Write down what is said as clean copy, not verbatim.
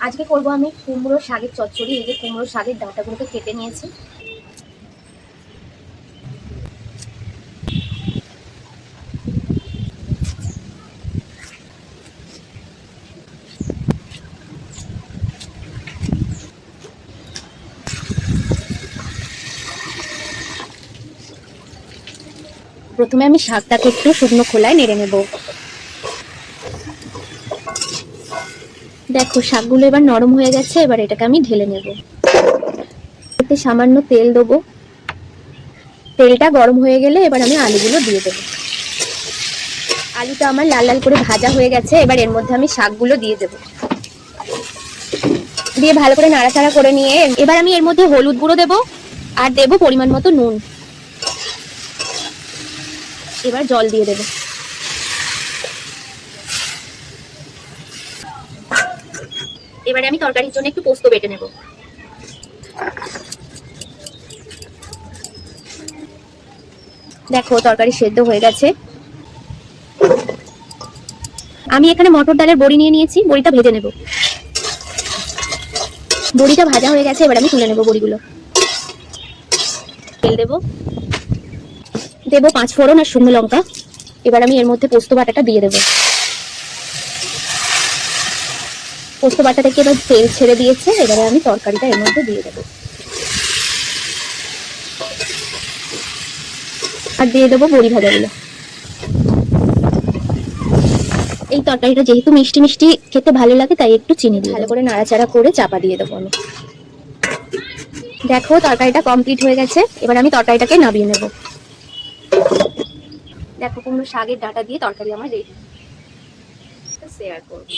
আজকে করব আমি কুমড়ো শাকের চচ্চড়ি। এই যে কুমড়ো শাকের ডাঁটাগুলোকে কেটে নিয়েছি। প্রথমে আমি শাকটাকে একটু শুকনো খোলায় নেড়ে নেব। দেখো শাকগুলো এবার নরম হয়ে গেছে, এবার এটাকে আমি ঢেলে নেব। এতে সামান্য তেল দেবো। তেলটা গরম হয়ে গেলে এবার আমি আলুগুলো দিয়ে দেবো। আলুটা আমার লাল লাল করে ভাজা হয়ে গেছে, এবার এর মধ্যে আমি শাকগুলো দিয়ে দেবো। দিয়ে ভালো করে নাড়াচাড়া করে নিয়ে এবার আমি এর মধ্যে হলুদ গুঁড়ো দেবো আর দেবো পরিমাণ মতো নুন। এবার জল দিয়ে দেবো। এবারে আমি তরকারির জন্য একটু পোস্ত বেটে নেব। দেখো তরকারি সেদ্ধ হয়ে গেছে। আমি এখানে মটর ডালের বড়ি নিয়ে নিয়েছি, বড়িটা ভেজে নেব। বড়িটা ভাজা হয়ে গেছে, এবার আমি তুলে নেব বড়িগুলো। তেল দেবো, দেবো 5 ফোড়ন আর শুকনো লঙ্কা। এবার আমি এর মধ্যে পোস্ত বাটাটা দিয়ে দেবো। পোস্ত বাটা থেকে এবার তেল ছেড়ে দিয়েছে, এবারে আমি তরকারিটা এর মধ্যে দিয়ে দেবো। আর দিয়ে দেবো বড়ি ভাজাগুলো। এই তরকারিটা যেহেতু মিষ্টি মিষ্টি খেতে ভালো লাগে, তাই একটু চিনি দিয়ে ভালো করে নাড়াচাড়া করে চাপা দিয়ে দেবো আমি। দেখো তরকারিটা কমপ্লিট হয়ে গেছে, এবার আমি তরকারিটাকে নামিয়ে নেব। দেখো কুমড়ো শাকের ডাঁটা দিয়ে তরকারি আমার রেডি। শেয়ার করব।